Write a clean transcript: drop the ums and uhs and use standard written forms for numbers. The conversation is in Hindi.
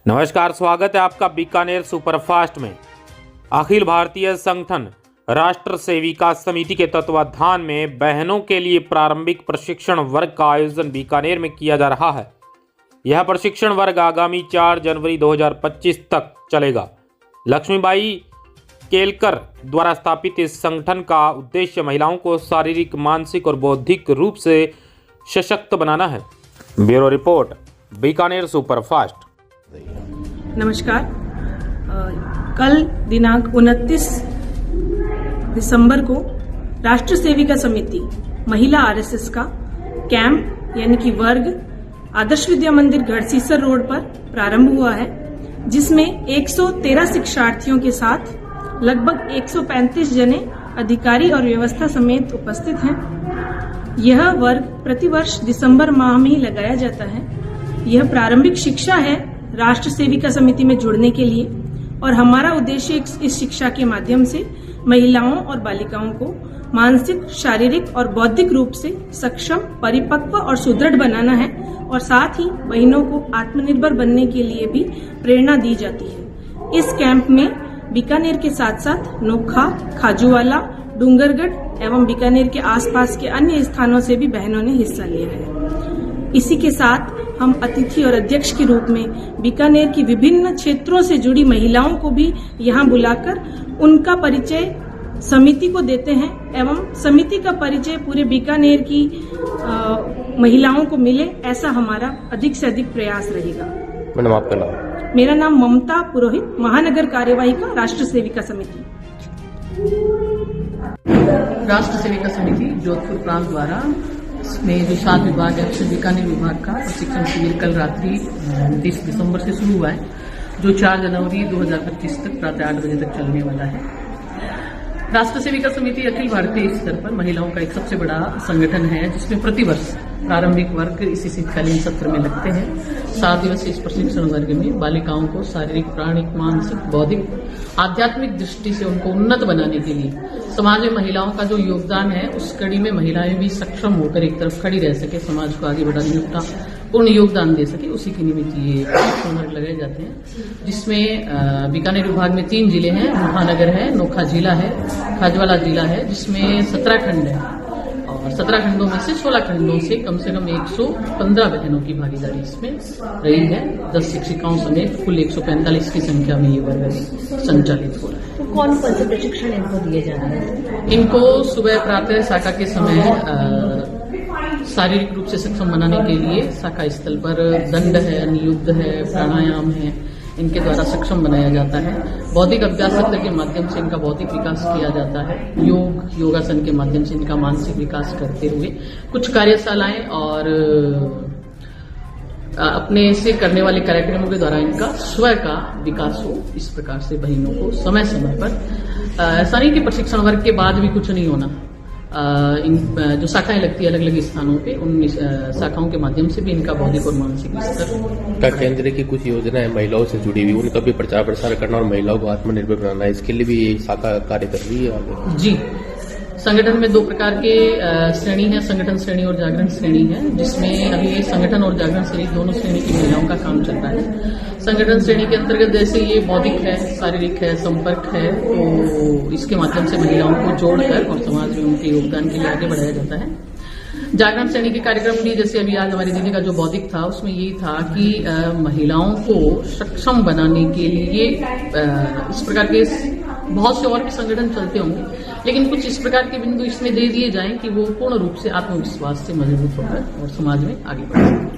नमस्कार, स्वागत है आपका बीकानेर सुपरफास्ट में। अखिल भारतीय संगठन राष्ट्र सेविका समिति के तत्वाधान में बहनों के लिए प्रारंभिक प्रशिक्षण वर्ग का आयोजन बीकानेर में किया जा रहा है। यह प्रशिक्षण वर्ग आगामी 4 जनवरी 2025 तक चलेगा। लक्ष्मीबाई केलकर द्वारा स्थापित इस संगठन का उद्देश्य महिलाओं को शारीरिक, मानसिक और बौद्धिक रूप से सशक्त बनाना है। Bureau report, Bikaner superfast. नमस्कार। कल दिनांक 29 दिसंबर को राष्ट्र सेविका समिति महिला आरएसएस का कैंप यानी कि वर्ग आदर्श विद्या मंदिर गढ़सीसर रोड पर प्रारंभ हुआ है, जिसमें 113 शिक्षार्थियों के साथ लगभग 135 जने अधिकारी और व्यवस्था समेत उपस्थित हैं। यह वर्ग प्रतिवर्ष दिसंबर माह में ही लगाया जाता है। यह प्रारंभिक शिक्षा है राष्ट्र सेविका समिति में जुड़ने के लिए, और हमारा उद्देश्य इस शिक्षा के माध्यम से महिलाओं और बालिकाओं को मानसिक, शारीरिक और बौद्धिक रूप से सक्षम, परिपक्व और सुदृढ़ बनाना है, और साथ ही बहनों को आत्मनिर्भर बनने के लिए भी प्रेरणा दी जाती है। इस कैंप में बीकानेर के साथ साथ नोखा, खाजूवाला, डूंगरगढ़ एवं बीकानेर के आसपास के अन्य स्थानों से भी बहनों ने हिस्सा लिया है। इसी के साथ हम अतिथि और अध्यक्ष के रूप में बीकानेर की विभिन्न क्षेत्रों से जुड़ी महिलाओं को भी यहाँ बुलाकर उनका परिचय समिति को देते हैं, एवं समिति का परिचय पूरे बीकानेर की महिलाओं को मिले, ऐसा हमारा अधिक से अधिक प्रयास रहेगा। मैडम, आपका नाम? मेरा नाम ममता पुरोहित, महानगर कार्यवाहिका राष्ट्र सेविका समिति। राष्ट्र सेविका समिति जोधपुर प्रांत द्वारा में जो 7 विभाग है उससे बीकानेर विभाग का प्रशिक्षण शिविर कल रात्रि 29 दिसंबर से शुरू हुआ है, जो 4 जनवरी 2025 तक प्रातः 8 बजे तक चलने वाला है। राष्ट्र सेविका समिति अखिल भारतीय स्तर पर महिलाओं का एक सबसे बड़ा संगठन है, जिसमें प्रतिवर्ष प्रारंभिक वर्ग इसी शीतकालीन सत्र में लगते हैं। 7 दिवसीय इस प्रशिक्षण वर्ग में बालिकाओं को शारीरिक, प्राणिक, मानसिक, बौद्धिक, आध्यात्मिक दृष्टि से उनको उन्नत बनाने के लिए समाज में महिलाओं का जो योगदान है, उस कड़ी में महिलाएं भी सक्षम होकर एक तरफ खड़ी रह सके, समाज को आगे बढ़ाने में पूर्ण योगदान दे सके, उसी के निमित्त ये प्रशिक्षण वर्ग लगाए जाते हैं, जिसमें बीकानेर विभाग में 3 जिले हैं। महानगर है, नोखा जिला है, खाजवाला जिला है, जिसमें 17 खंड है, और 17 खंडों में से 16 खंडों से कम 115 बहनों की भागीदारी इसमें रही है। 10 शिक्षिकाओं समेत कुल 145 की संख्या में ये वर्ग संचालित हो रहा है। तो कौन कौन से प्रशिक्षण इनको दिए जा रहे हैं? इनको सुबह प्रातः शाखा के समय शारीरिक रूप से सक्षम बनाने के लिए शाखा स्थल पर दंड है, नियुद्ध है, प्राणायाम है, इनके द्वारा सक्षम बनाया जाता है। बौद्धिक अभ्यास सत्र के माध्यम से इनका बौद्धिक विकास किया जाता है। योगासन के माध्यम से इनका मानसिक विकास करते हुए कुछ कार्यशालाएं और अपने से करने वाले कार्यक्रमों के द्वारा इनका स्वयं का विकास हो, इस प्रकार से बहनों को समय समय पर ऐसा नहीं कि प्रशिक्षण वर्ग के बाद भी कुछ नहीं होना, इन जो शाखाएं लगती है अलग अलग स्थानों पे, उन शाखाओं के माध्यम से भी इनका बौद्धिक और मानसिक स्तर का केंद्र की कुछ योजना है महिलाओं से जुड़ी हुई, उनका भी प्रचार प्रसार करना और महिलाओं को आत्मनिर्भर बनाना, इसके लिए भी शाखा कार्य कर रही है आगे। जी, संगठन में 2 प्रकार के श्रेणी है, संगठन श्रेणी और जागरण श्रेणी है, जिसमें अभी संगठन और जागरण श्रेणी दोनों श्रेणी की महिलाओं का काम चल रहा है। संगठन श्रेणी के अंतर्गत जैसे ये बौद्धिक है, शारीरिक है, संपर्क है, तो इसके माध्यम से महिलाओं को जोड़कर और समाज में उनके योगदान के लिए आगे बढ़ाया जाता है। जागरण श्रेणी के कार्यक्रम भी जैसे अभी आज हमारे दीदी का जो बौद्धिक था, उसमें यही था कि महिलाओं को सक्षम बनाने के लिए इस प्रकार के बहुत से और भी संगठन चलते होंगे, लेकिन कुछ इस प्रकार के बिंदु इसमें दे दिए जाएं कि वो पूर्ण रूप से आत्मविश्वास से मजबूत होकर और समाज में आगे बढ़े।